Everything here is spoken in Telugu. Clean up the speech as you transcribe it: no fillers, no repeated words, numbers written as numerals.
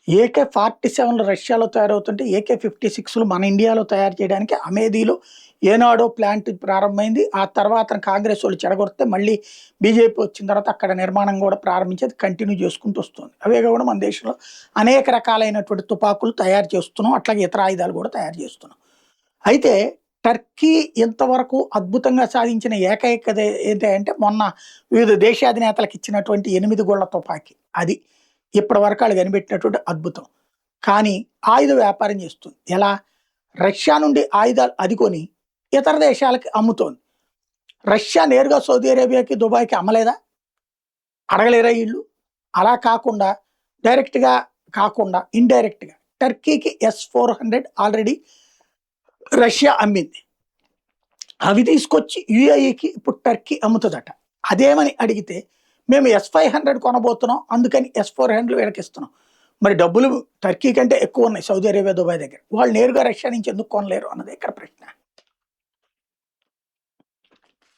AK-47లు రష్యాలో తయారవుతుంటే AK-56లు మన ఇండియాలో తయారు చేయడానికి అమేథీలో ఏనాడో ప్లాంట్ ప్రారంభమైంది. ఆ తర్వాత కాంగ్రెస్ వాళ్ళు చెడగొడితే మళ్ళీ బీజేపీ వచ్చిన తర్వాత అక్కడ నిర్మాణం కూడా ప్రారంభించేది కంటిన్యూ చేసుకుంటూ వస్తుంది. అవే కూడా మన దేశంలో అనేక రకాలైనటువంటి తుపాకులు తయారు చేస్తున్నాం. అట్లాగే ఇతర ఆయుధాలు కూడా తయారు చేస్తున్నాం. అయితే టర్కీ ఇంతవరకు అద్భుతంగా సాధించిన ఏకైకది ఏంటంటే మొన్న వివిధ దేశాధినేతలకు ఇచ్చినటువంటి 8 గోళ్ల తుపాకీ. అది ఇప్పటి వరకు వాళ్ళు కనిపెట్టినటువంటి అద్భుతం. కానీ ఆయుధ వ్యాపారం చేస్తుంది. ఎలా? రష్యా నుండి ఆయుధాలు అది కొని ఇతర దేశాలకి అమ్ముతోంది. రష్యా నేరుగా సౌదీ అరేబియాకి, దుబాయ్కి అమ్మలేదా? అడగలేరా వీళ్ళు? అలా కాకుండా డైరెక్ట్గా కాకుండా ఇండైరెక్ట్గా టర్కీకి S-400 ఆల్రెడీ రష్యా అమ్మింది. అవి తీసుకొచ్చి యుఏఈకి ఇప్పుడు టర్కీ అమ్ముతుందట. అదేమని అడిగితే మేము S-500 కొనబోతున్నాం, అందుకని S-400 వీళ్ళకి ఇస్తున్నాం. మరి డబ్బులు టర్కీ కంటే ఎక్కువ ఉన్నాయి సౌదీ అరేబియా, దుబాయ్ దగ్గర. వాళ్ళు నేరుగా రష్యా నుంచి ఎందుకు కొనలేరు అన్నది ఇక్కడ ప్రశ్న.